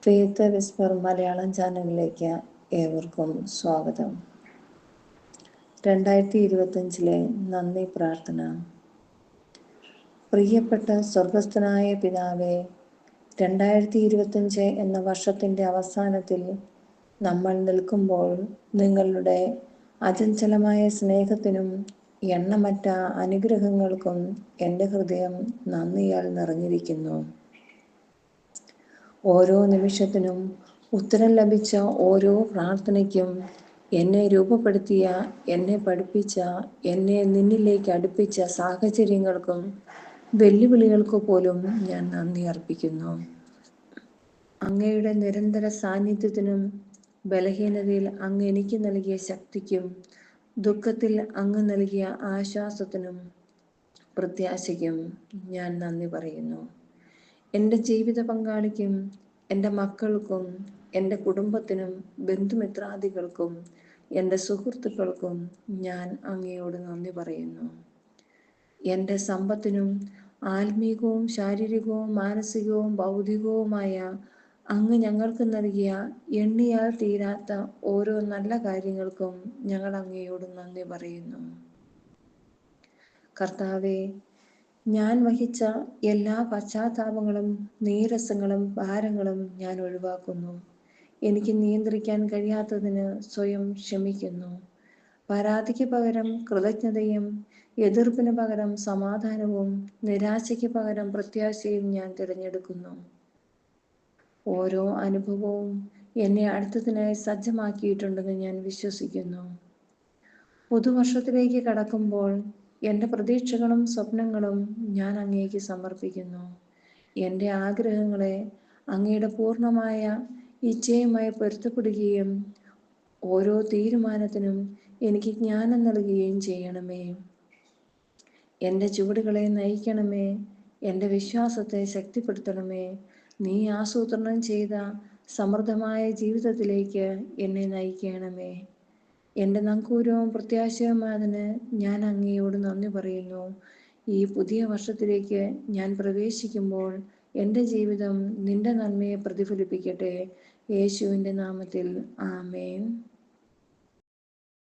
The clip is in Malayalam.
ഫെയ്ത്ത് വിസ്പർ മലയാളം ചാനലിലേക്ക് ഏവർക്കും സ്വാഗതം. 2025 നന്ദി പ്രാർത്ഥന. പ്രിയപ്പെട്ട സ്വർഗസ്ഥനായ പിതാവേ, 2025 എന്ന വർഷത്തിൻ്റെ അവസാനത്തിൽ നമ്മൾ നിൽക്കുമ്പോൾ നിങ്ങളുടെ അചഞ്ചലമായ സ്നേഹത്തിനും എണ്ണമറ്റ അനുഗ്രഹങ്ങൾക്കും എൻ്റെ ഹൃദയം നന്ദിയാൽ നിറഞ്ഞിരിക്കുന്നു. ഓരോ നിമിഷത്തിനും ഉത്തരം ലഭിച്ച ഓരോ പ്രാർത്ഥനയ്ക്കും എന്നെ രൂപപ്പെടുത്തിയ, എന്നെ പഠിപ്പിച്ച, എന്നെ നിന്നിലേക്ക് അടുപ്പിച്ച സാഹചര്യങ്ങൾക്കും വെല്ലുവിളികൾക്ക് പോലും ഞാൻ നന്ദി അർപ്പിക്കുന്നു. അങ്ങയുടെ നിരന്തര സാന്നിധ്യത്തിനും ബലഹീനതയിൽ അങ്ങ് എനിക്ക് നൽകിയ ശക്തിക്കും ദുഃഖത്തിൽ അങ്ങ് നൽകിയ ആശ്വാസത്തിനും പ്രത്യാശയ്ക്കും ഞാൻ നന്ദി പറയുന്നു. എൻ്റെ ജീവിത പങ്കാളിക്കും, എൻ്റെ മക്കൾക്കും, എൻ്റെ കുടുംബത്തിനും, ബന്ധുമിത്രാദികൾക്കും, എൻ്റെ സുഹൃത്തുക്കൾക്കും ഞാൻ അങ്ങയോട് നന്ദി പറയുന്നു. എൻ്റെ സമ്പത്തിനും ആത്മീകവും ശാരീരികവും മാനസികവും ഭൗതികവുമായ അങ്ങ് ഞങ്ങൾക്ക് നൽകിയ എണ്ണിയാൽ തീരാത്ത ഓരോ നല്ല കാര്യങ്ങൾക്കും ഞങ്ങൾ അങ്ങയോട് നന്ദി പറയുന്നു. കർത്താവേ, ഞാൻ വഹിച്ച എല്ലാ പശ്ചാത്താപങ്ങളും നീരസങ്ങളും ഭാരങ്ങളും ഞാൻ ഒഴിവാക്കുന്നു. എനിക്ക് നിയന്ത്രിക്കാൻ കഴിയാത്തതിന് സ്വയം ക്ഷമിക്കുന്നു. പരാതിക്ക് പകരം കൃതജ്ഞതയും, എതിർപ്പിന് പകരം സമാധാനവും, നിരാശയ്ക്ക് പകരം പ്രത്യാശയും ഞാൻ തിരഞ്ഞെടുക്കുന്നു. ഓരോ അനുഭവവും എന്നെ അടുത്തതിനായി സജ്ജമാക്കിയിട്ടുണ്ടെന്ന് ഞാൻ വിശ്വസിക്കുന്നു. പുതുവർഷത്തിലേക്ക് കടക്കുമ്പോൾ എൻ്റെ പ്രതീക്ഷകളും സ്വപ്നങ്ങളും ഞാൻ അങ്ങേക്ക് സമർപ്പിക്കുന്നു. എൻ്റെ ആഗ്രഹങ്ങളെ അങ്ങയുടെ പൂർണ്ണമായ ഇച്ഛയുമായി പൊരുത്തപ്പെടുകയും ഓരോ തീരുമാനത്തിനും എനിക്ക് ജ്ഞാനം നൽകുകയും ചെയ്യണമേ. എൻ്റെ ചുവടുകളെ നയിക്കണമേ. എൻ്റെ വിശ്വാസത്തെ ശക്തിപ്പെടുത്തണമേ. നീ ആസൂത്രണം ചെയ്ത സമൃദ്ധമായ ജീവിതത്തിലേക്ക് എന്നെ നയിക്കണമേ. എൻ്റെ നങ്കൂരവും പ്രത്യാശയുമായതിന് ഞാൻ അങ്ങയോട് നന്ദി പറയുന്നു. ഈ പുതിയ വർഷത്തിലേക്ക് ഞാൻ പ്രവേശിക്കുമ്പോൾ എൻ്റെ ജീവിതം നിന്റെ നന്മയെ പ്രതിഫലിപ്പിക്കട്ടെ. യേശുവിൻ്റെ നാമത്തിൽ ആമേൻ.